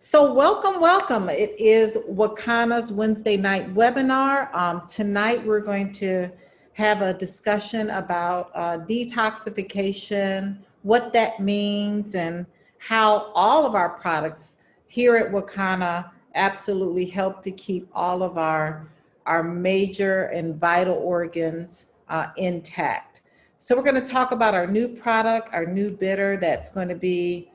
So welcome. It is Wakana's Wednesday night webinar. Tonight we're going to have a discussion about detoxification, what that means, and how all of our products here at Wakana absolutely help to keep all of our major and vital organs intact. So we're going to talk about our new product, our new bitter that's going to be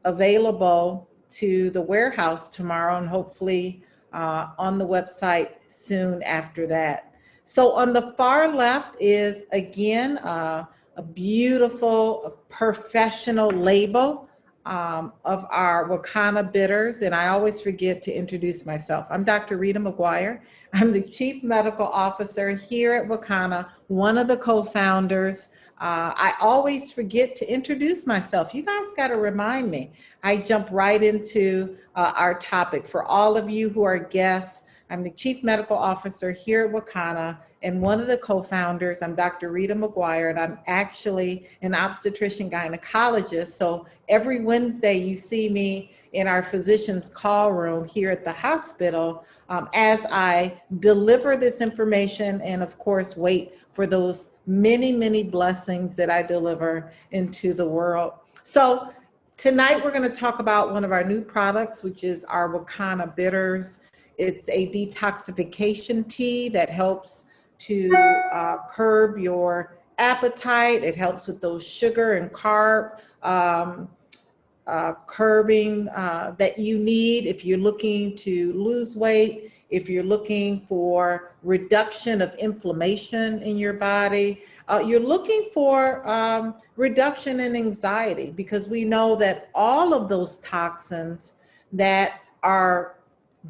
available to the warehouse tomorrow and hopefully on the website soon after that. So on the far left is again a beautiful professional label of our Wakana bitters, and I always forget to introduce myself. I'm Dr. Rita McGuire. I'm the Chief Medical Officer here at Wakana, one of the co-founders. I always forget to introduce myself. You guys got to remind me. I jump right into our topic. For all of you who are guests, I'm the Chief Medical Officer here at Wakana and one of the co-founders. I'm Dr. Rita McGuire, and I'm actually an obstetrician gynecologist. So every Wednesday you see me in our physician's call room here at the hospital as I deliver this information and of course wait for those many blessings that I deliver into the world. So tonight we're going to talk about one of our new products, which is our Wakana Bitters. It's a detoxification tea that helps to curb your appetite. It helps with those sugar and carb curbing that you need if you're looking to lose weight, if you're looking for reduction of inflammation in your body, you're looking for reduction in anxiety, because we know that all of those toxins that are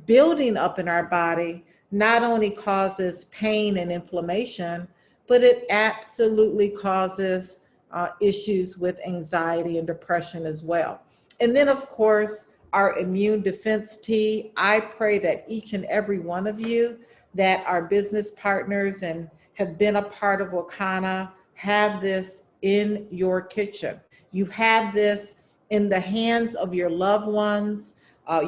building up in our body not only causes pain and inflammation, but it absolutely causes issues with anxiety and depression as well. And then of course, our immune defense tea. I pray that each and every one of you that are business partners and have been a part of Wakana have this in your kitchen. You have this in the hands of your loved ones,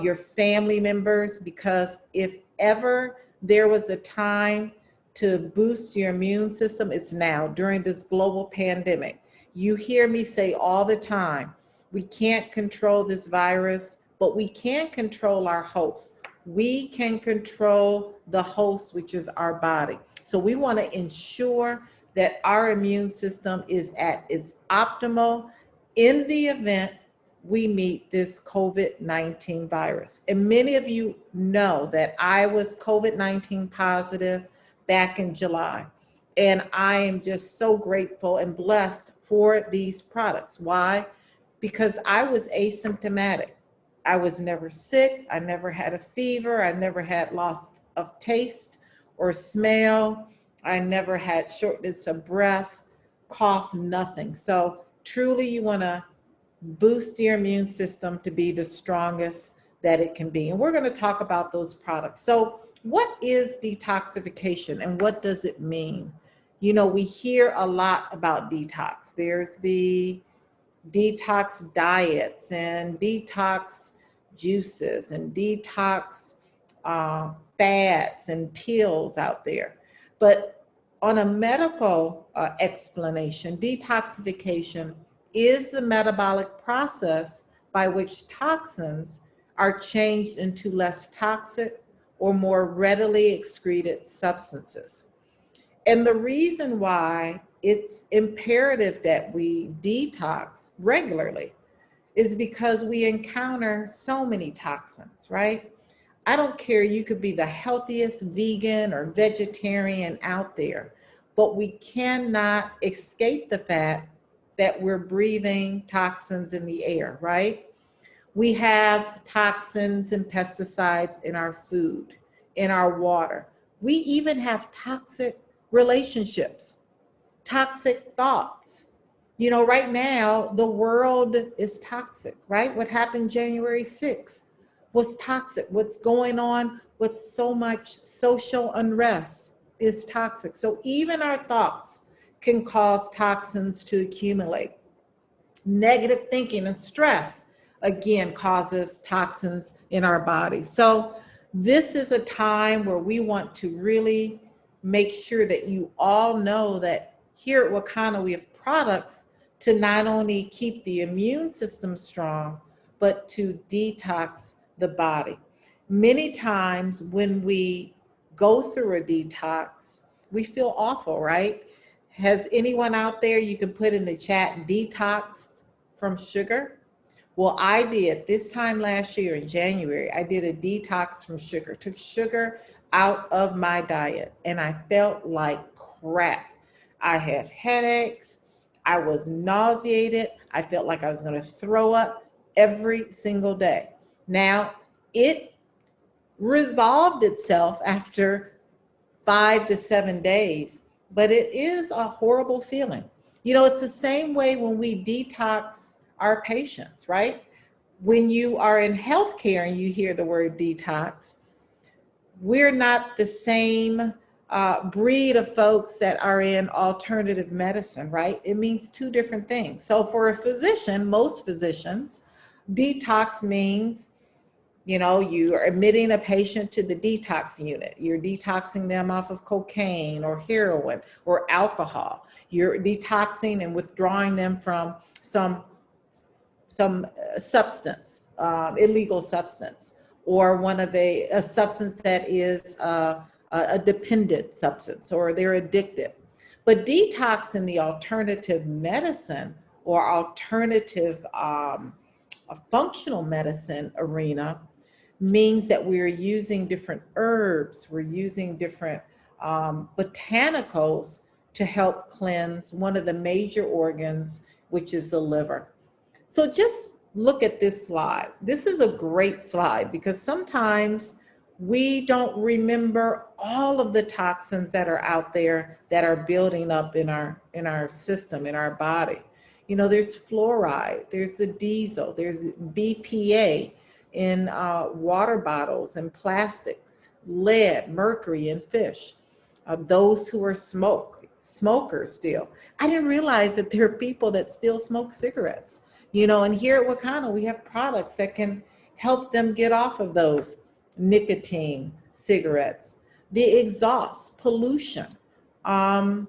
your family members, because if ever there was a time to boost your immune system, it's now during this global pandemic. You hear me say all the time, we can't control this virus, but we can control our host. We can control the host, which is our body. So we want to ensure that our immune system is at its optimal in the event we meet this COVID-19 virus. And many of you know that I was COVID-19 positive back in July. And I am just so grateful and blessed for these products. Why? Because I was asymptomatic. I was never sick. I never had a fever. I never had loss of taste or smell. I never had shortness of breath, cough, nothing. So truly you want to boost your immune system to be the strongest that it can be. And we're going to talk about those products. So what is detoxification and what does it mean? You know, we hear a lot about detox. There's the detox diets and detox juices and detox fads and pills out there. But on a medical explanation, detoxification is the metabolic process by which toxins are changed into less toxic or more readily excreted substances. And the reason why it's imperative that we detox regularly is because we encounter so many toxins, right? I don't care, you could be the healthiest vegan or vegetarian out there, but we cannot escape the fact that we're breathing toxins in the air, right? We have toxins and pesticides in our food, in our water. We even have toxic relationships, toxic thoughts. You know, right now, the world is toxic, right? What happened January 6th was toxic. What's going on with so much social unrest is toxic. So even our thoughts can cause toxins to accumulate. Negative thinking and stress again, causes toxins in our body. So this is a time where we want to really make sure that you all know that here at Wakana we have products to not only keep the immune system strong, but to detox the body. Many times when we go through a detox, we feel awful, right? Has anyone out there, you can put in the chat, detoxed from sugar? Well, I did this time last year in January. I did a detox from sugar, took sugar out of my diet, and I felt like crap. I had headaches. I was nauseated. I felt like I was going to throw up every single day. Now, it resolved itself after 5 to 7 days, but it is a horrible feeling. You know, it's the same way when we detox our patients, right? When you are in healthcare and you hear the word detox, we're not the same breed of folks that are in alternative medicine, right? It means two different things. So for a physician, most physicians, detox means, you know, you are admitting a patient to the detox unit. You're detoxing them off of cocaine or heroin or alcohol. You're detoxing and withdrawing them from some substance, illegal substance, or one of a substance that is a dependent substance, or they're addicted. But detox in the alternative medicine or alternative functional medicine arena means that we're using different herbs, we're using different botanicals to help cleanse one of the major organs, which is the liver. So just look at this slide. This is a great slide because sometimes we don't remember all of the toxins that are out there that are building up in our system, in our body. You know, there's fluoride, there's the diesel, there's BPA in water bottles and plastics, lead, mercury in fish. Those who are smokers still. I didn't realize that there are people that still smoke cigarettes. You know, and here at Wakana, we have products that can help them get off of those nicotine cigarettes. The exhaust, pollution. You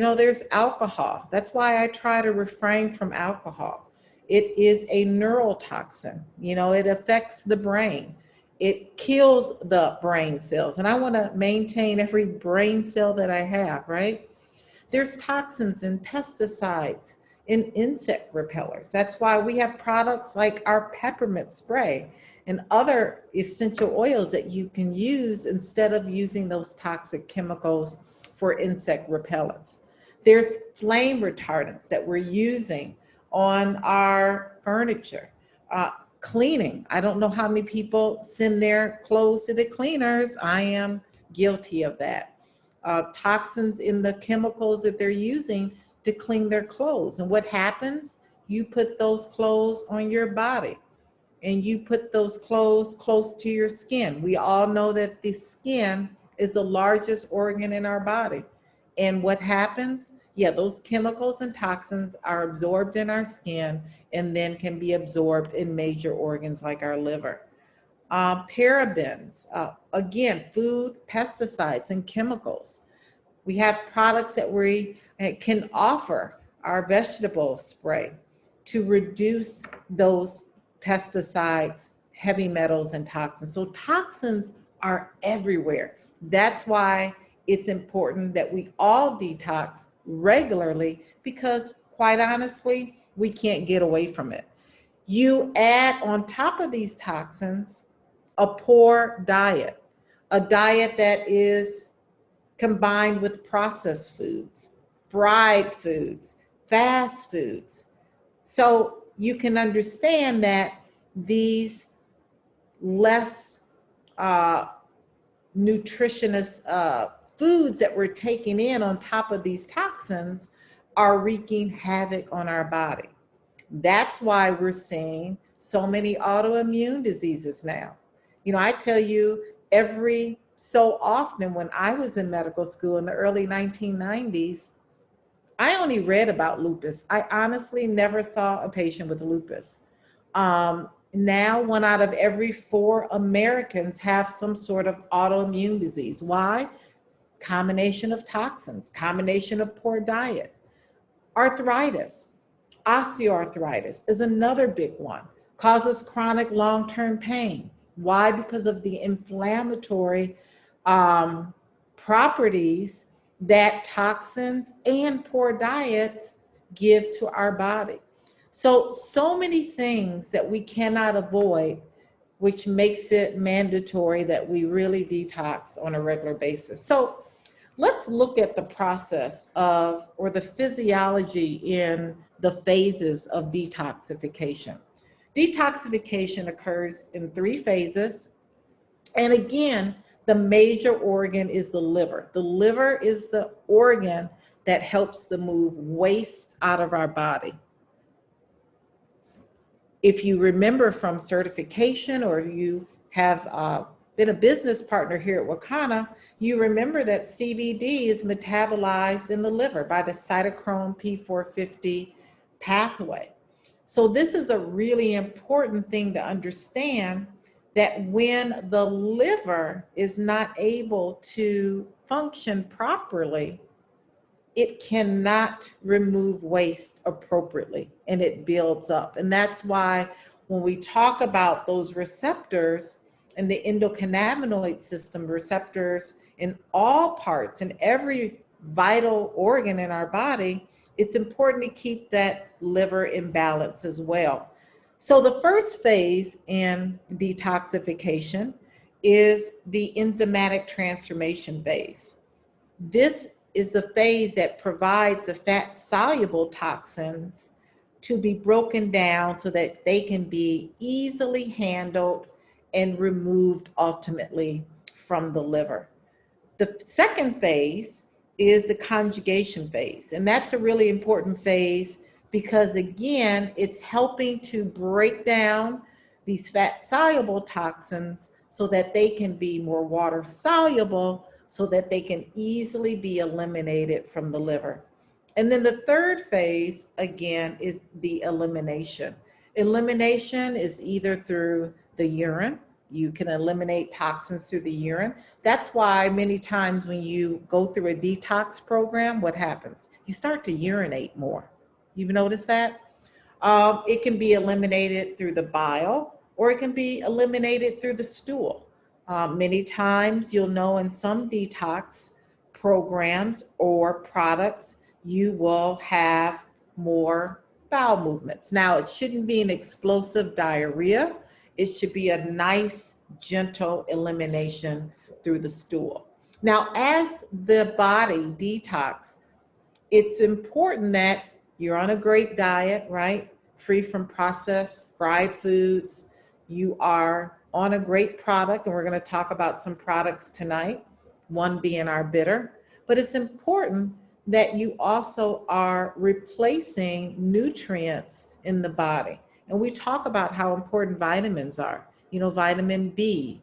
know, there's alcohol. That's why I try to refrain from alcohol. It is a neurotoxin. You know, it affects the brain. It kills the brain cells. And I want to maintain every brain cell that I have, right? There's toxins and pesticides in insect repellers. That's why we have products like our peppermint spray and other essential oils that you can use instead of using those toxic chemicals for insect repellents. There's flame retardants that we're using on our furniture. Cleaning. I don't know how many people send their clothes to the cleaners. I am guilty of that. Toxins in the chemicals that they're using to clean their clothes. And what happens? You put those clothes on your body and you put those clothes close to your skin. We all know that the skin is the largest organ in our body. And what happens? Yeah, those chemicals and toxins are absorbed in our skin and then can be absorbed in major organs like our liver. Parabens, again, food, pesticides, and chemicals. We have products that we can offer, our vegetable spray, to reduce those pesticides, heavy metals, and toxins. So toxins are everywhere. That's why it's important that we all detox regularly because, quite honestly, we can't get away from it. You add on top of these toxins a poor diet, a diet that is combined with processed foods, fried foods, fast foods. So you can understand that these less nutritious foods that we're taking in on top of these toxins are wreaking havoc on our body. That's why we're seeing so many autoimmune diseases now. You know, I tell you, every so often when I was in medical school in the early 1990s, I only read about lupus. I honestly never saw a patient with lupus. Now, 1 out of every 4 Americans have some sort of autoimmune disease. Why? Combination of toxins, combination of poor diet. Arthritis, osteoarthritis is another big one, causes chronic long-term pain. Why? Because of the inflammatory um, properties that toxins and poor diets give to our body. So many things that we cannot avoid, which makes it mandatory that we really detox on a regular basis. So let's look at the process of, or the physiology in the phases of detoxification. Detoxification occurs in 3 phases. And again, the major organ is the liver. The liver is the organ that helps to move waste out of our body. If you remember from certification, or you have been a business partner here at Wakana, you remember that CBD is metabolized in the liver by the cytochrome P450 pathway. So this is a really important thing to understand, that when the liver is not able to function properly, it cannot remove waste appropriately, and it builds up. And that's why when we talk about those receptors and the endocannabinoid system, receptors in all parts and every vital organ in our body, it's important to keep that liver in balance as well. So the first phase in detoxification is the enzymatic transformation phase. This is the phase that provides the fat-soluble toxins to be broken down so that they can be easily handled and removed ultimately from the liver. The second phase is the conjugation phase, and that's a really important phase because, again, it's helping to break down these fat-soluble toxins so that they can be more water-soluble, so that they can easily be eliminated from the liver. And then the third phase, again, is the elimination. Elimination is either through the urine. You can eliminate toxins through the urine. That's why many times when you go through a detox program, what happens? You start to urinate more. You've noticed that? It can be eliminated through the bile, or it can be eliminated through the stool. Many times you'll know in some detox programs or products, you will have more bowel movements. Now, it shouldn't be an explosive diarrhea. It should be a nice, gentle elimination through the stool. Now, as the body detox, it's important that you're on a great diet, right? Free from processed fried foods. You are on a great product, and we're going to talk about some products tonight, one being our bitter. But it's important that you also are replacing nutrients in the body. And we talk about how important vitamins are. You know, vitamin B,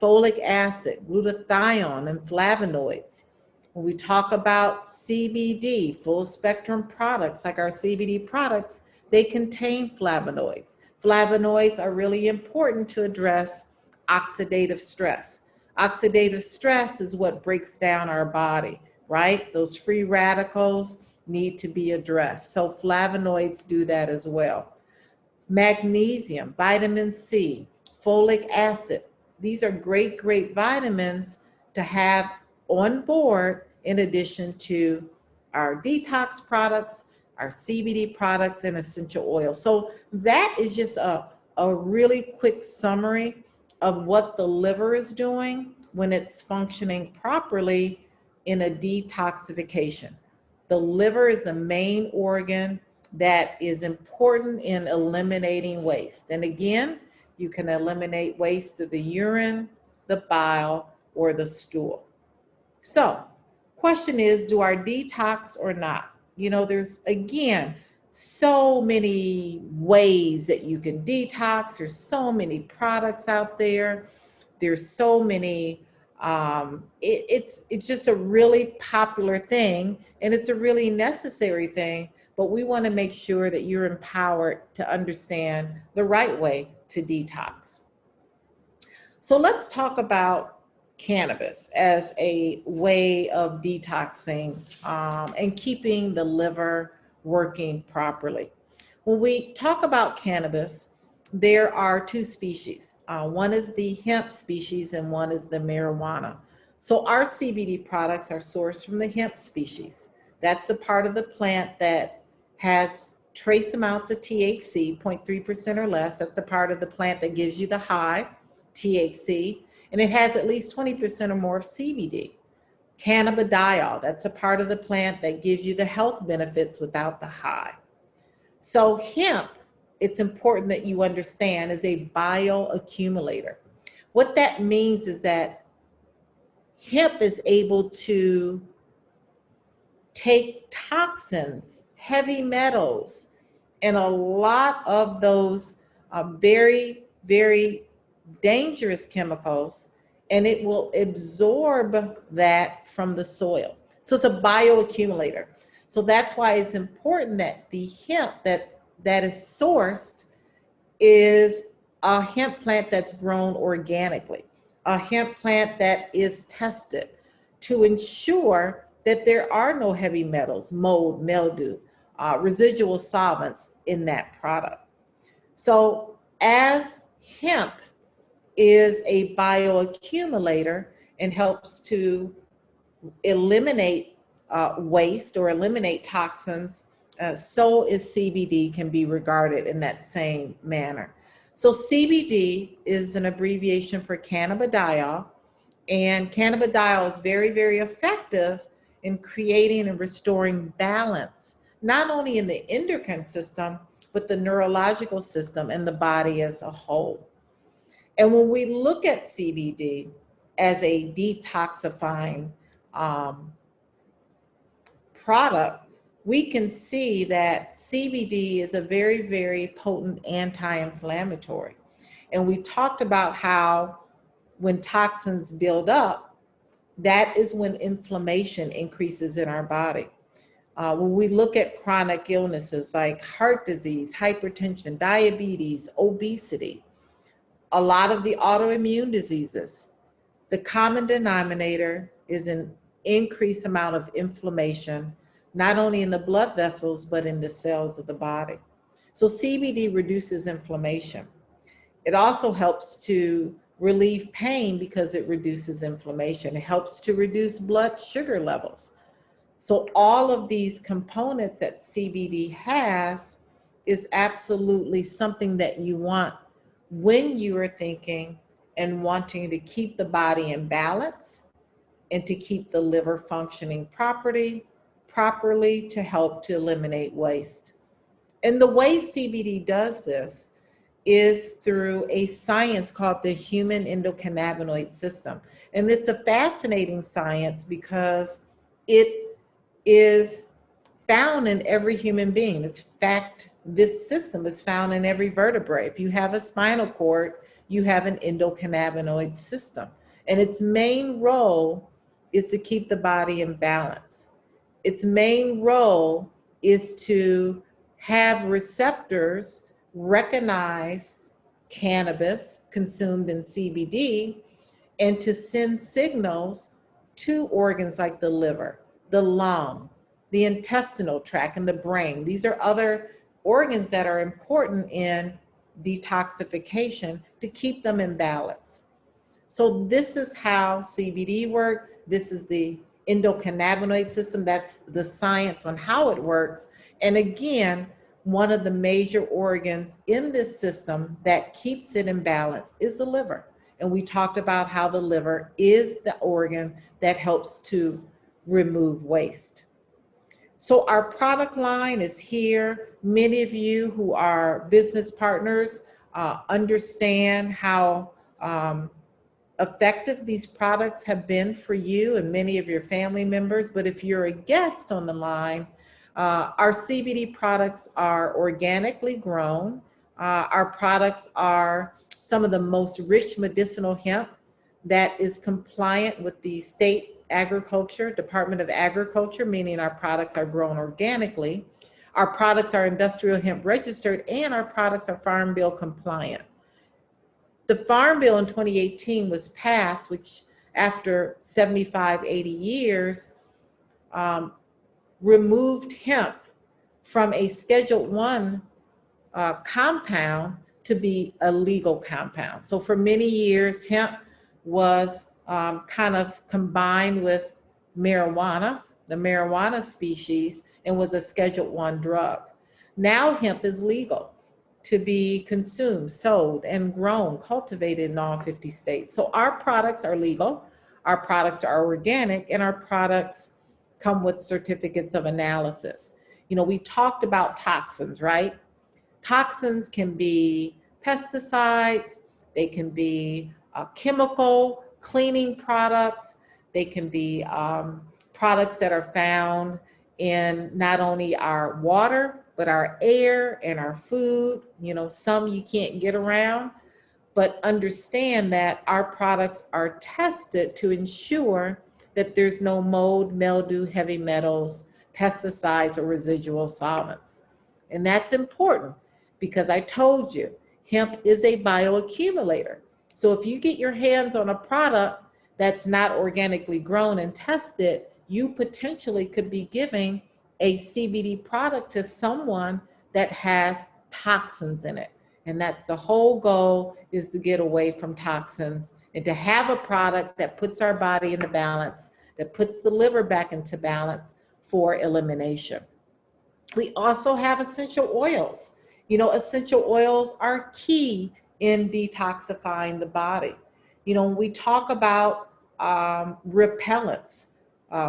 folic acid, glutathione, and flavonoids. When we talk about CBD, full spectrum products like our CBD products, they contain flavonoids. Flavonoids are really important to address oxidative stress. Oxidative stress is what breaks down our body, right? Those free radicals need to be addressed. So flavonoids do that as well. Magnesium, vitamin C, folic acid. These are great, great vitamins to have on board in addition to our detox products, our CBD products, and essential oils. So that is just a really quick summary of what the liver is doing when it's functioning properly in a detoxification. The liver is the main organ that is important in eliminating waste. And again, you can eliminate waste through the urine, the bile, or the stool. So, question is, do I detox or not? You know, there's, again, so many ways that you can detox. There's so many products out there. There's so many It's just a really popular thing, and it's a really necessary thing, but we want to make sure that you're empowered to understand the right way to detox. So let's talk about cannabis as a way of detoxing and keeping the liver working properly. When we talk about cannabis, there are two species. One is the hemp species and one is the marijuana. So our CBD products are sourced from the hemp species. That's a part of the plant that has trace amounts of THC, 0.3% or less. That's a part of the plant that gives you the high, THC, and it has at least 20% or more of CBD. Cannabidiol, that's a part of the plant that gives you the health benefits without the high. So hemp, it's important that you understand, is a bioaccumulator. What that means is that hemp is able to take toxins, heavy metals, and a lot of those very, very dangerous chemicals, and it will absorb that from the soil. So it's a bioaccumulator. So that's why it's important that the hemp that is sourced is a hemp plant that's grown organically, a hemp plant that is tested to ensure that there are no heavy metals, mold, mildew, residual solvents in that product. So as hemp is a bioaccumulator and helps to eliminate waste or eliminate toxins, so is CBD can be regarded in that same manner. So CBD is an abbreviation for cannabidiol, and cannabidiol is very, very effective in creating and restoring balance, not only in the endocrine system, but the neurological system and the body as a whole. And when we look at CBD as a detoxifying um, product, we can see that CBD is a very, very potent anti-inflammatory. And we talked about how when toxins build up, that is when inflammation increases in our body. When we look at chronic illnesses like heart disease, hypertension, diabetes, obesity, a lot of the autoimmune diseases, the common denominator is an increased amount of inflammation, not only in the blood vessels, but in the cells of the body. So CBD reduces inflammation. It also helps to relieve pain because it reduces inflammation. It helps to reduce blood sugar levels. So all of these components that CBD has is absolutely something that you want when you are thinking and wanting to keep the body in balance and to keep the liver functioning properly to help to eliminate waste. And the way CBD does this is through a science called the human endocannabinoid system. And it's a fascinating science because it is found in every human being. It's fact, this system is found in every vertebrae. If you have a spinal cord, you have an endocannabinoid system. And its main role is to keep the body in balance. Its main role is to have receptors recognize cannabis consumed in CBD and to send signals to organs like the liver, the lung, the intestinal tract, and the brain. These are other organs that are important in detoxification to keep them in balance. So this is how CBD works. This is the endocannabinoid system. That's the science on how it works. And again, one of the major organs in this system that keeps it in balance is the liver. And we talked about how the liver is the organ that helps to remove waste. So our product line is here. Many of you who are business partners understand how effective these products have been for you and many of your family members. But if you're a guest on the line, our CBD products are organically grown. Our products are some of the most rich medicinal hemp that is compliant with the state agriculture, Department of Agriculture, meaning our products are grown organically, our products are industrial hemp registered, and our products are Farm Bill compliant. The Farm Bill in 2018 was passed, which after 75, 80 years, removed hemp from a Schedule 1 compound to be a legal compound. So for many years, hemp was kind of combined with marijuana, the marijuana species, and was a Schedule 1 drug. Now hemp is legal to be consumed, sold, and grown, cultivated in all 50 states. So our products are legal, our products are organic, and our products come with certificates of analysis. You know, we talked about toxins, right? Toxins can be pesticides, they can be chemical cleaning products, they can be products that are found in not only our water, but our air and our food. You know, some you can't get around, but understand that our products are tested to ensure that there's no mold, mildew, heavy metals, pesticides, or residual solvents. And that's important because I told you, hemp is a bioaccumulator. So if you get your hands on a product that's not organically grown and tested, you potentially could be giving a CBD product to someone that has toxins in it. And that's the whole goal, is to get away from toxins and to have a product that puts our body into balance, that puts the liver back into balance for elimination. We also have essential oils. You know, essential oils are key in detoxifying the body. You know, when we talk about repellents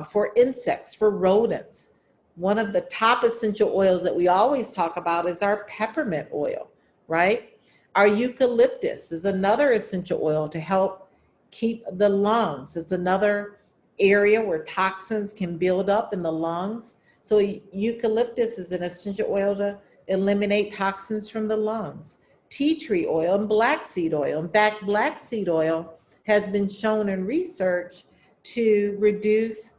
for insects, for rodents, one of the top essential oils that we always talk about is our peppermint oil, right? Our eucalyptus is another essential oil to help keep the lungs. It's another area where toxins can build up in the lungs. So eucalyptus is an essential oil to eliminate toxins from the lungs. Tea tree oil and black seed oil. In fact, black seed oil has been shown in research to reduce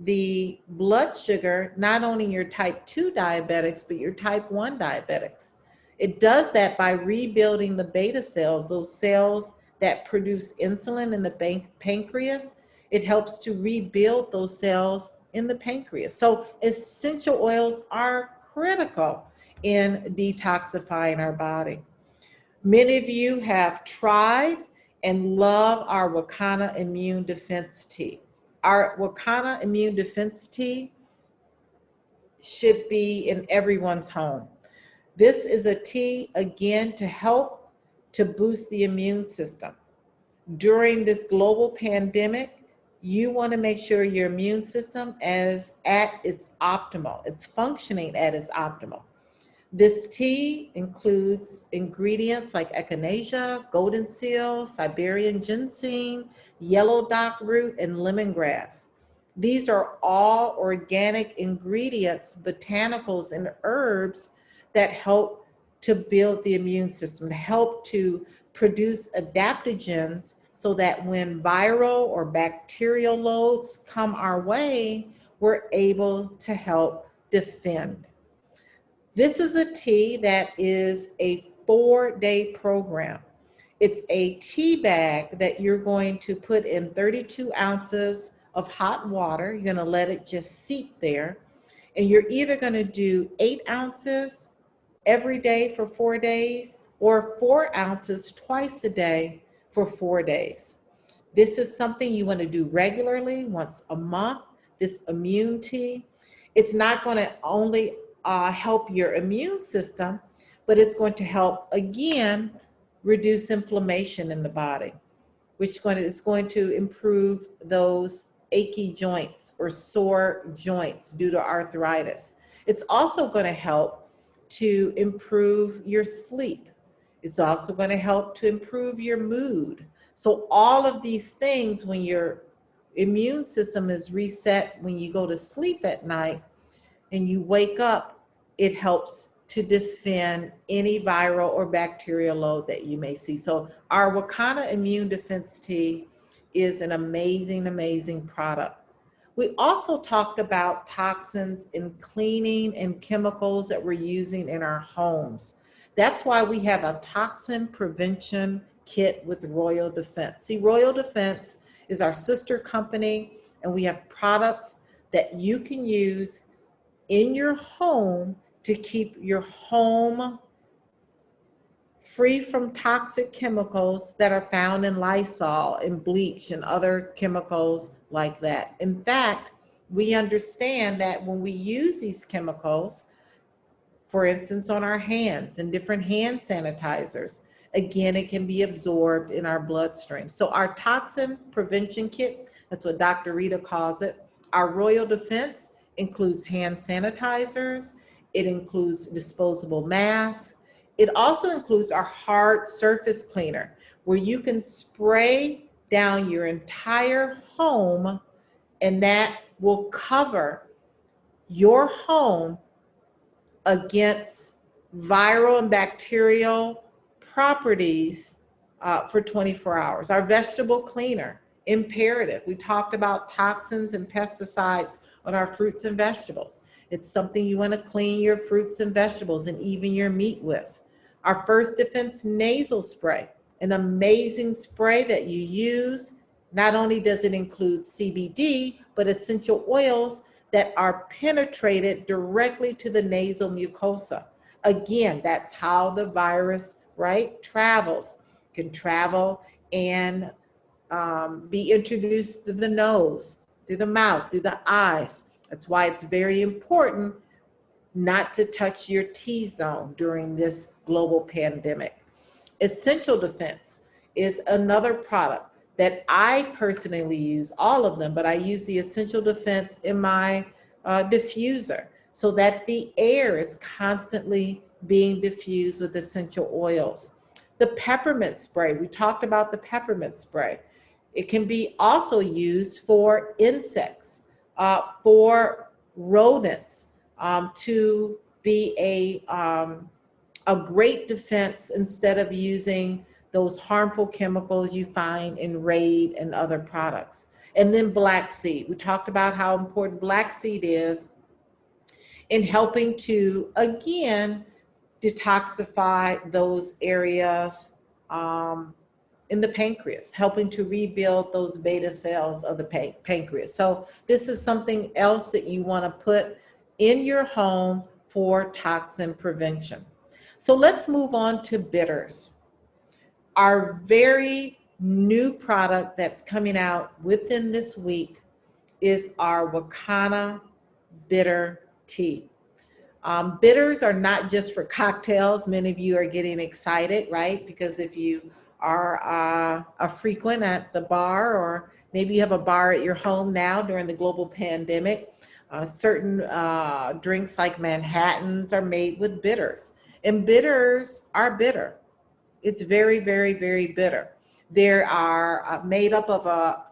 the blood sugar, not only in your type 2 diabetics, but your type 1 diabetics. It does that by rebuilding the beta cells, those cells that produce insulin in the pancreas. It helps to rebuild those cells in the pancreas. So essential oils are critical in detoxifying our body. Many of you have tried and love our Wakana Immune Defense Tea. Our Wakana Immune Defense Tea should be in everyone's home. This is a tea, again, to help to boost the immune system. During this global pandemic, you want to make sure your immune system is at its optimal. It's functioning at its optimal. This tea includes ingredients like echinacea, golden seal, Siberian ginseng, yellow dock root, and lemongrass. These are all organic ingredients, botanicals, and herbs that help to build the immune system, help to produce adaptogens so that when viral or bacterial loads come our way, we're able to help defend. This is a tea that is a 4-day program. It's a tea bag that you're going to put in 32 ounces of hot water. You're going to let it just seep there. And you're either going to do 8 ounces every day for 4 days or 4 ounces twice a day for 4 days. This is something you want to do regularly, once a month, this immune tea. It's not going to only help your immune system, but it's going to help, again, reduce inflammation in the body, which is going to improve those achy joints or sore joints due to arthritis. It's also going to help to improve your sleep. It's also going to help to improve your mood. So all of these things, when your immune system is reset, when you go to sleep at night and you wake up, it helps to defend any viral or bacterial load that you may see. So our Wakana Immune Defense Tea is an amazing, amazing product. We also talked about toxins in cleaning and chemicals that we're using in our homes. That's why we have a toxin prevention kit with Royal Defense. See, Royal Defense is our sister company, and we have products that you can use in your home to keep your home free from toxic chemicals that are found in Lysol and bleach and other chemicals like that. In fact, we understand that when we use these chemicals, for instance, on our hands and different hand sanitizers, again, it can be absorbed in our bloodstream. So our toxin prevention kit, that's what Dr. Rita calls it, our Royal Defense includes hand sanitizers, it includes disposable masks, it also includes our hard surface cleaner, where you can spray down your entire home, and that will cover your home against viral and bacterial properties for 24 hours. Our vegetable cleaner, imperative. We talked about toxins and pesticides on our fruits and vegetables. It's something you want to clean your fruits and vegetables and even your meat with. Our First Defense nasal spray, an amazing spray that you use. Not only does it include CBD, but essential oils that are penetrated directly to the nasal mucosa. Again, that's how the virus, right, travels. It can travel and be introduced through the nose, through the mouth, through the eyes. That's why it's very important not to touch your T-zone during this global pandemic. Essential Defense is another product that I personally use, all of them, but I use the Essential Defense in my diffuser so that the air is constantly being diffused with essential oils. The peppermint spray, we talked about the peppermint spray. It can be also used for insects, for rodents, to be a great defense instead of using those harmful chemicals you find in Raid and other products. And then black seed. We talked about how important black seed is in helping to, again, detoxify those areas in the pancreas, helping to rebuild those beta cells of the pancreas. So this is something else that you want to put in your home for toxin prevention. So let's move on to bitters. Our very new product that's coming out within this week is our Wakana bitter tea. Bitters are not just for cocktails. Many of you are getting excited, right? Because if you are a frequent at the bar, or maybe you have a bar at your home now during the global pandemic, certain drinks like Manhattans are made with bitters. And bitters are bitter. It's very, very, very bitter. They are made up of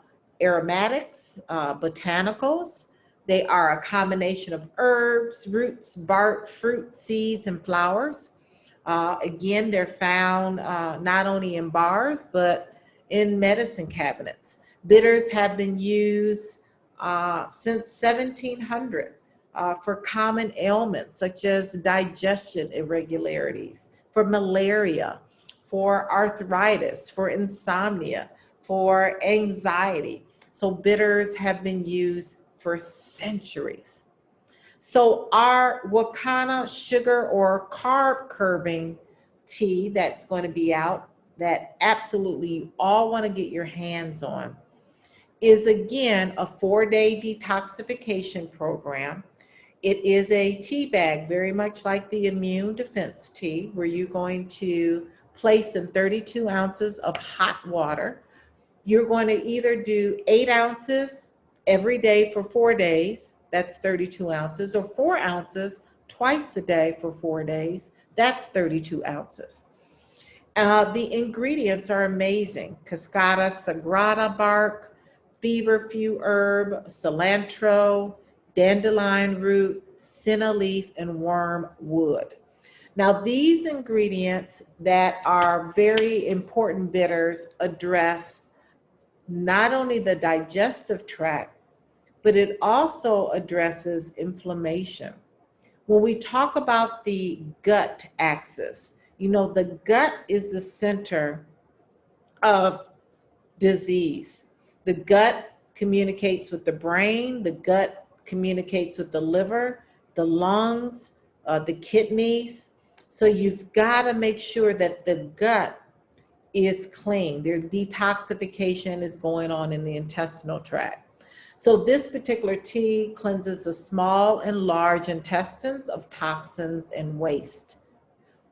aromatics, botanicals. They are a combination of herbs, roots, bark, fruit, seeds, and flowers. Again, they're found not only in bars, but in medicine cabinets. Bitters have been used since 1700 for common ailments such as digestion irregularities, for malaria, for arthritis, for insomnia, for anxiety. So bitters have been used for centuries. So our Wakana sugar or carb curbing tea that's going to be out, that absolutely you all want to get your hands on, is again a 4-day detoxification program. It is a tea bag, very much like the immune defense tea, where you're going to place in 32 ounces of hot water. You're going to either do 8 ounces every day for 4 days, that's 32 ounces, or 4 ounces twice a day for 4 days, that's 32 ounces. The ingredients are amazing. Cascada sagrada bark, feverfew herb, cilantro, dandelion root, senna leaf, and wormwood. Now, these ingredients that are very important bitters address not only the digestive tract, but it also addresses inflammation. When we talk about the gut axis, you know, the gut is the center of disease. The gut communicates with the brain, the gut communicates with the liver, the lungs, the kidneys. So you've got to make sure that the gut is clean. Their detoxification is going on in the intestinal tract. So this particular tea cleanses the small and large intestines of toxins and waste.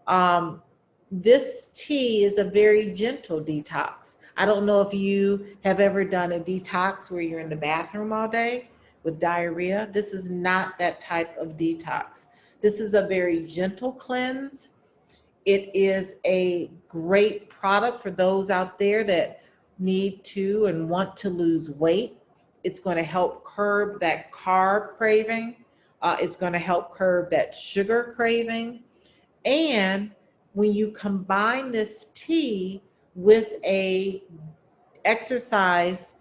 Um, this tea is a very gentle detox. I don't know if you have ever done a detox where you're in the bathroom all day with diarrhea. This is not that type of detox. This is a very gentle cleanse. It is a great product for those out there that need to and want to lose weight. It's going to help curb that carb craving. It's going to help curb that sugar craving. And when you combine this tea with a exercise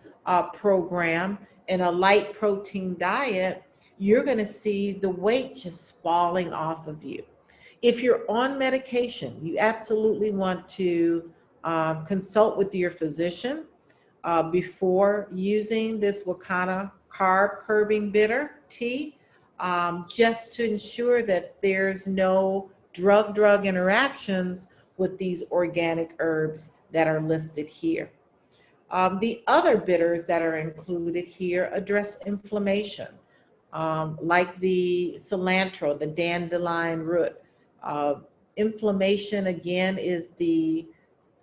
program and a light protein diet, you're going to see the weight just falling off of you. If you're on medication, you absolutely want to consult with your physician before using this Wakana carb curbing bitter tea, just to ensure that there's no drug interactions with these organic herbs that are listed here. The other bitters that are included here address inflammation, like the cilantro, the dandelion root. Uh, Inflammation, again, is the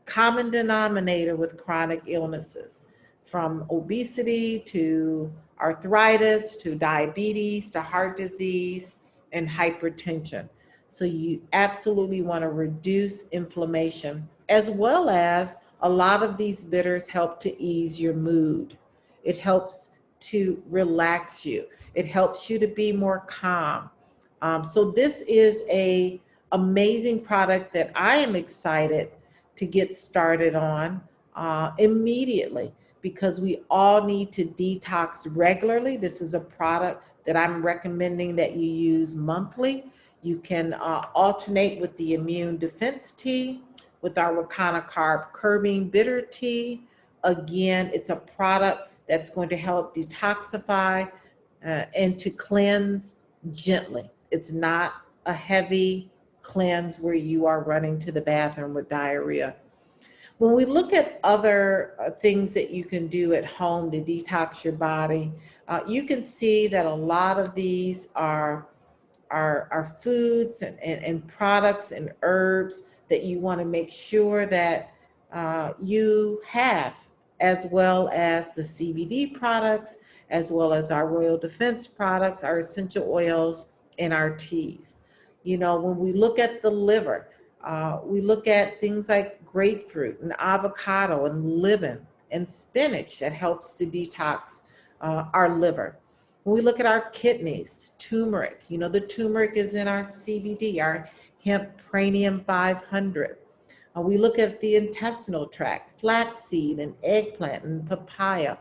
common denominator with chronic illnesses, from obesity to arthritis to diabetes to heart disease and hypertension. So you absolutely want to reduce inflammation, as well as a lot of these bitters help to ease your mood. It helps to relax you. It helps you to be more calm. So this is a amazing product that I am excited to get started on immediately, because we all need to detox regularly. This is a product that I'm recommending that you use monthly. You can alternate with the immune defense tea, with our Wakana carb curbing bitter tea. Again, it's a product that's going to help detoxify and to cleanse gently. It's not a heavy cleanse where you are running to the bathroom with diarrhea. When we look at other things that you can do at home to detox your body, you can see that a lot of these are foods and products and herbs that you want to make sure that you have, as well as the CBD products, as well as our Royal Defense products, our essential oils, and our teas. You know, when we look at the liver, we look at things like grapefruit and avocado and lemon and spinach that helps to detox our liver. When we look at our kidneys, turmeric, you know, the turmeric is in our CBD, our hemp pranium 500. We look at the intestinal tract, flaxseed and eggplant and papaya.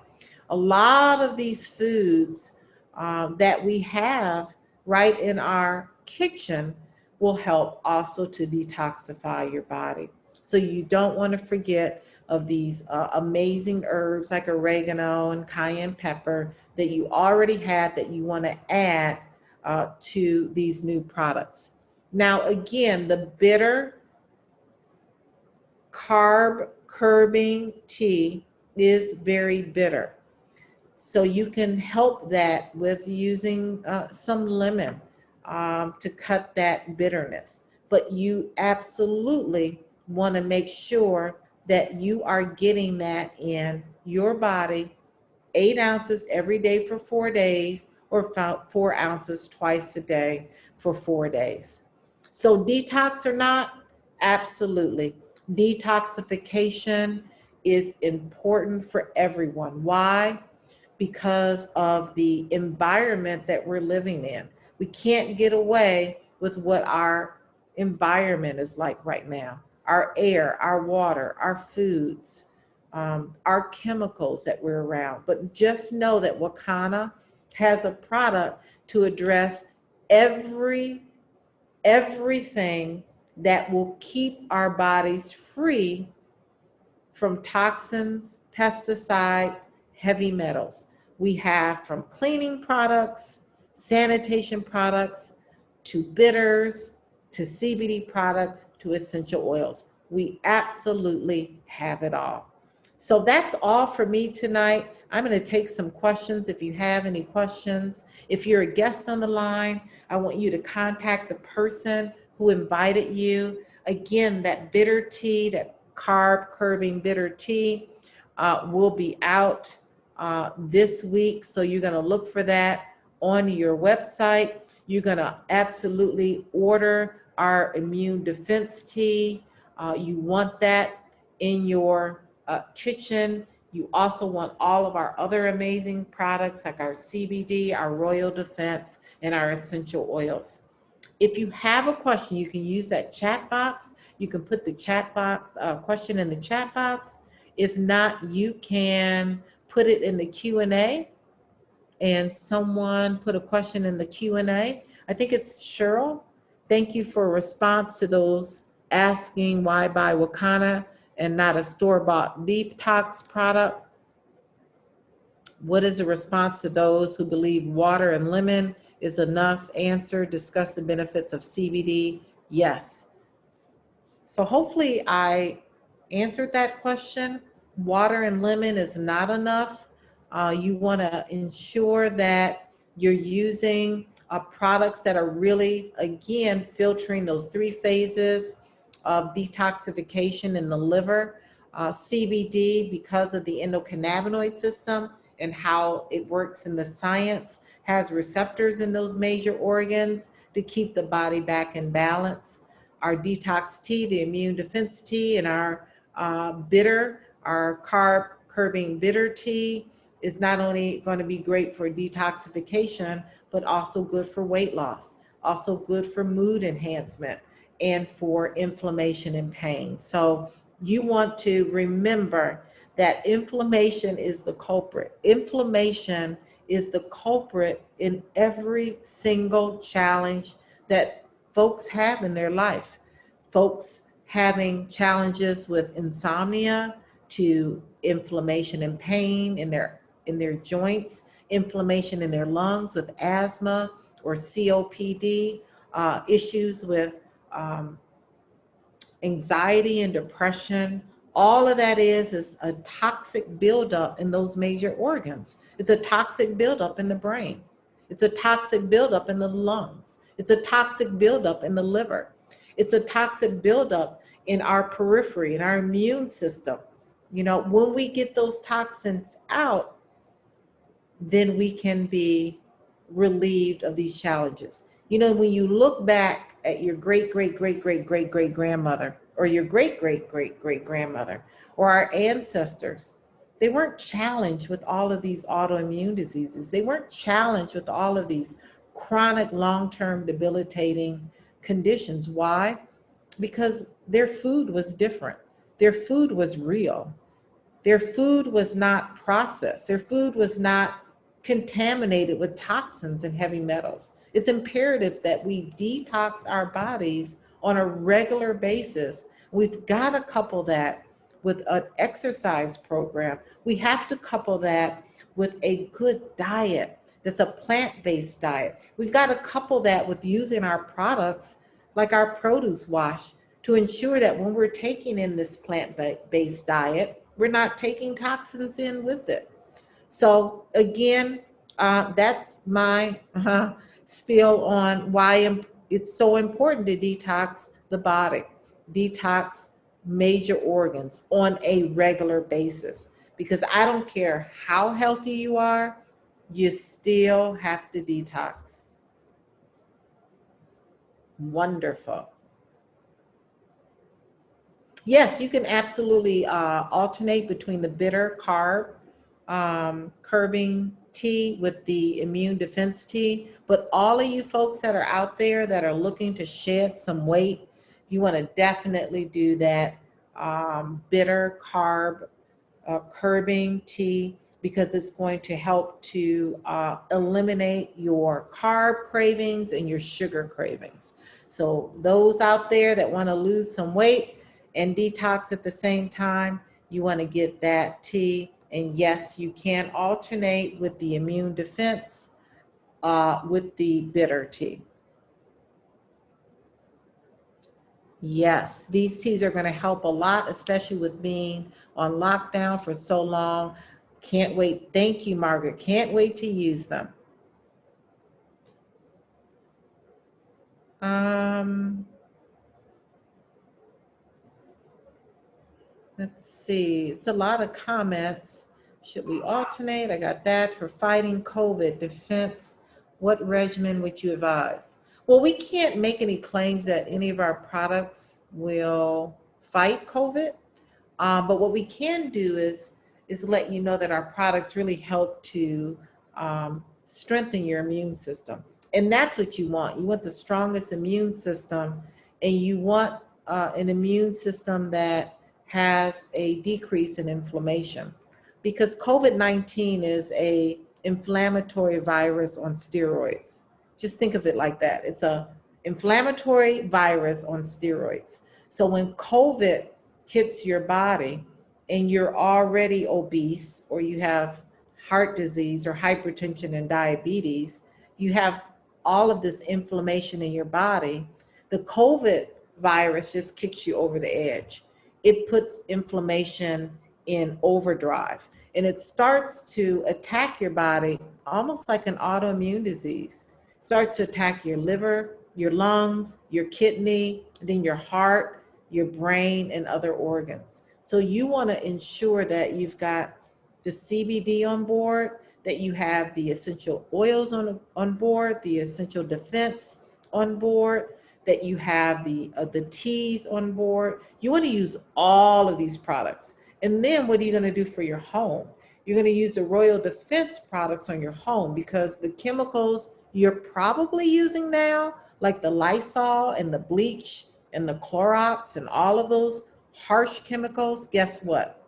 A lot of these foods that we have right in our kitchen will help also to detoxify your body. So you don't want to forget of these amazing herbs like oregano and cayenne pepper that you already have that you want to add to these new products. Now, again, the bitter carb curbing tea is very bitter. So you can help that with using some lemon to cut that bitterness. But you absolutely want to make sure that you are getting that in your body, 8 ounces every day for 4 days, or 4 ounces twice a day for 4 days. So detox or not, absolutely. Detoxification is important for everyone. Why? Because of the environment that we're living in. We can't get away with what our environment is like right now, our air, our water, our foods, our chemicals that we're around. But just know that Wakana has a product to address everything that will keep our bodies free from toxins, pesticides, heavy metals. We have from cleaning products, sanitation products, to bitters, to CBD products, to essential oils. We absolutely have it all. So that's all for me tonight. I'm going to take some questions if you have any questions. If you're a guest on the line, I want you to contact the person who invited you. Again, that bitter tea, that carb curbing bitter tea will be out this week. So you're going to look for that on your website. You're going to absolutely order our immune defense tea. You want that in your kitchen. You also want all of our other amazing products like our CBD, our Royal Defense, and our essential oils. If you have a question, you can use that chat box. You can put the chat box question in the chat box. If not, you can put it in the Q&A, and someone put a question in the Q&A. I think it's Cheryl. Thank you for a response to those asking why buy Wakana and not a store-bought detox product. What is the response to those who believe water and lemon is enough? Answer, discuss the benefits of CBD. Yes. So hopefully I answered that question. Water and lemon is not enough. You want to ensure that you're using products that are really, again, filtering those 3 phases of detoxification in the liver. CBD, because of the endocannabinoid system and how it works in the science, has receptors in those major organs to keep the body back in balance. Our detox tea, the immune defense tea, and our our carb curbing bitter tea is not only going to be great for detoxification, but also good for weight loss, also good for mood enhancement, and for inflammation and pain. So you want to remember that inflammation is the culprit. Inflammation is the culprit in every single challenge that folks have in their life. Folks having challenges with insomnia, to inflammation and pain in their joints, inflammation in their lungs with asthma or COPD, issues with anxiety and depression. All of that is a toxic buildup in those major organs. It's a toxic buildup in the brain. It's a toxic buildup in the lungs. It's a toxic buildup in the liver. It's a toxic buildup in our periphery, in our immune system. You know, when we get those toxins out, then we can be relieved of these challenges. You know, when you look back at your great, great, great, great, great, great grandmother, or your great, great, great, great grandmother, or our ancestors, they weren't challenged with all of these autoimmune diseases. They weren't challenged with all of these chronic, long-term debilitating conditions. Why? Because their food was different. Their food was real. Their food was not processed. Their food was not contaminated with toxins and heavy metals. It's imperative that we detox our bodies on a regular basis. We've got to couple that with an exercise program. We have to couple that with a good diet that's a plant-based diet. We've got to couple that with using our products like our produce wash to ensure that when we're taking in this plant-based diet, we're not taking toxins in with it. So again, that's my spiel on why it's so important to detox the body, detox major organs on a regular basis. Because I don't care how healthy you are, you still have to detox. Wonderful. Yes, you can absolutely alternate between the bitter carb curbing tea with the immune defense tea. But all of you folks that are out there that are looking to shed some weight, you want to definitely do that bitter carb curbing tea, because it's going to help to eliminate your carb cravings and your sugar cravings. So those out there that want to lose some weight and detox at the same time, you want to get that tea. And yes, you can alternate with the immune defense with the bitter tea. Yes, these teas are going to help a lot, especially with being on lockdown for so long. Can't wait. Thank you, Margaret. Can't wait to use them. Um, let's see. It's a lot of comments. Should we alternate? I got that for fighting COVID defense. What regimen would you advise? Well, we can't make any claims that any of our products will fight COVID. But what we can do is let you know that our products really help to strengthen your immune system. And that's what you want. You want the strongest immune system, and you want an immune system that has a decrease in inflammation, because COVID-19 is a inflammatory virus on steroids. Just think of it like that. It's a inflammatory virus on steroids. So when COVID hits your body and you're already obese, or you have heart disease or hypertension and diabetes, you have all of this inflammation in your body, the COVID virus just kicks you over the edge. It puts inflammation in overdrive, and it starts to attack your body almost like an autoimmune disease. It starts to attack your liver, your lungs, your kidney, then your heart, your brain, and other organs. So you want to ensure that you've got the CBD on board, that you have the essential oils on board, the essential defense on board, that you have the teas on board. You want to use all of these products. And then what are you going to do for your home? You're going to use the Royal Defense products on your home, because the chemicals you're probably using now, like the Lysol and the bleach and the Clorox and all of those harsh chemicals, guess what?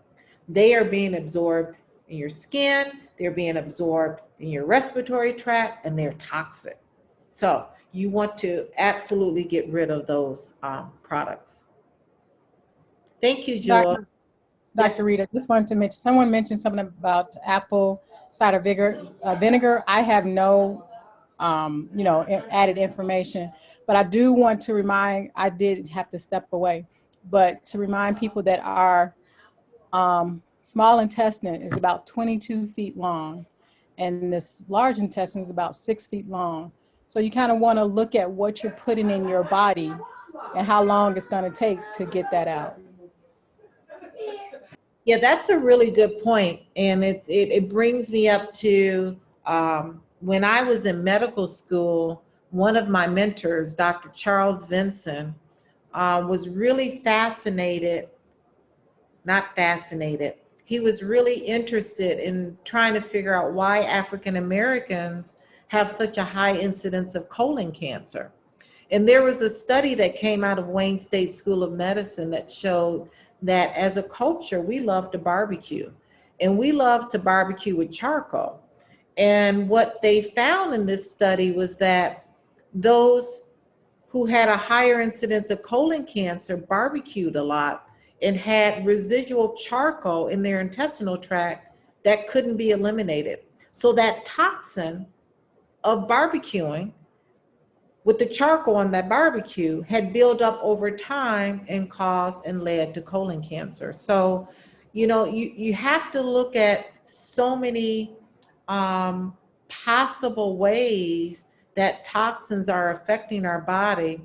They are being absorbed in your skin, they're being absorbed in your respiratory tract, and they're toxic. So you want to absolutely get rid of those products. Thank you, Jewel. Dr. Yes. Rita, just wanted to mention, someone mentioned something about apple cider vinegar. I have no, added information, but I do want to remind, I did have to step away, but to remind people that our small intestine is about 22 feet long, and this large intestine is about 6 feet long. So you kind of want to look at what you're putting in your body and how long it's going to take to get that out. Yeah, that's a really good point. And it brings me up to when I was in medical school, one of my mentors, Dr. Charles Vinson, was really he was really interested in trying to figure out why African Americans have such a high incidence of colon cancer. And there was a study that came out of Wayne State School of Medicine that showed that as a culture, we love to barbecue, and we love to barbecue with charcoal. And what they found in this study was that those who had a higher incidence of colon cancer barbecued a lot and had residual charcoal in their intestinal tract that couldn't be eliminated. So that toxin of barbecuing with the charcoal on that barbecue had built up over time and caused and led to colon cancer. So, you have to look at so many possible ways that toxins are affecting our body,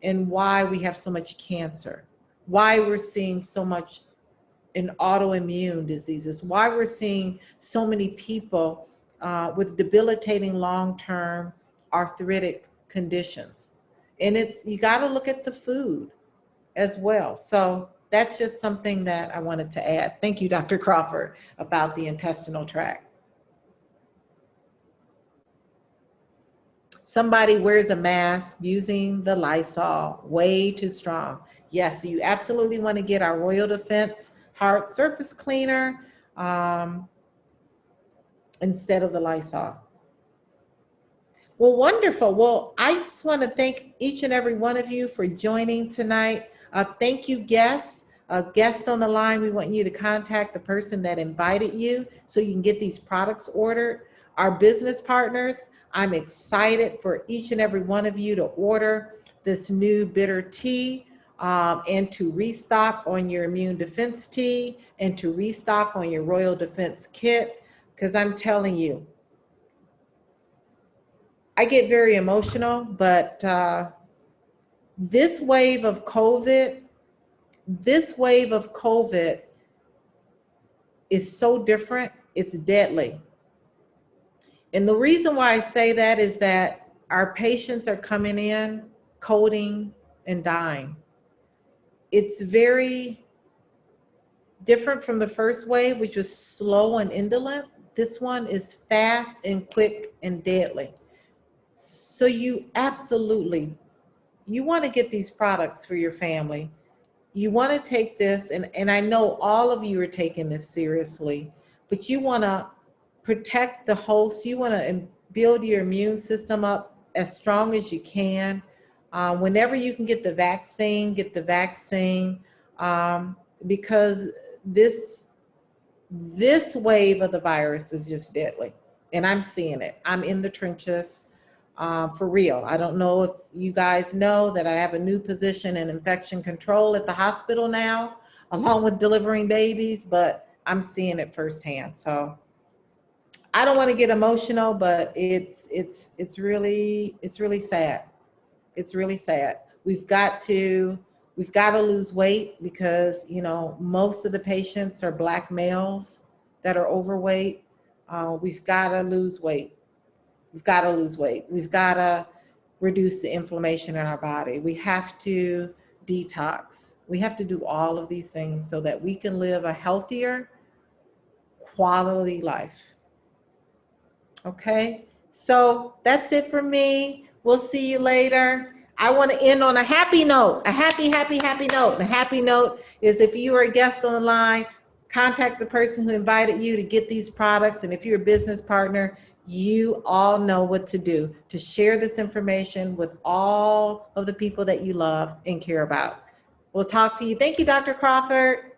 and why we have so much cancer, why we're seeing so much in autoimmune diseases, why we're seeing so many people with debilitating long-term arthritic conditions. And you got to look at the food as well. So that's just something that I wanted to add. Thank you, Dr. Crawford, about the intestinal tract. Somebody wears a mask using the Lysol, way too strong. Yes, you absolutely want to get our Royal Defense Hard Surface Cleaner instead of the Lysol. Well, wonderful. Well, I just want to thank each and every one of you for joining tonight. Thank you, guests. A guest on the line, we want you to contact the person that invited you so you can get these products ordered. Our business partners, I'm excited for each and every one of you to order this new bitter tea and to restock on your immune defense tea and to restock on your Royal Defense kit, because I'm telling you, I get very emotional, but this wave of COVID is so different. It's deadly. And the reason why I say that is that our patients are coming in coding and dying. It's very different from the first wave, which was slow and indolent. This one is fast and quick and deadly. So you want to get these products for your family. You want to take this, and I know all of you are taking this seriously, but you want to protect the host. You want to build your immune system up as strong as you can. Whenever you can get the vaccine, because this wave of the virus is just deadly, and I'm seeing it. I'm in the trenches. For real. I don't know if you guys know that I have a new position in infection control at the hospital now, along with delivering babies, but I'm seeing it firsthand. So I don't want to get emotional, but it's really sad. It's really sad. We've got to lose weight because, you know, most of the patients are Black males that are overweight. We've got to lose weight. We've got to lose weight. We've got to reduce the inflammation in our body. We have to detox. We have to do all of these things so that we can live a healthier quality life. Okay, so that's it for me. We'll see you later. I want to end on a happy note, a happy note. The happy note is if you are a guest on the line, contact the person who invited you to get these products. And if you're a business partner, you all know what to do to share this information with all of the people that you love and care about. We'll talk to you. Thank you, Dr. Crawford.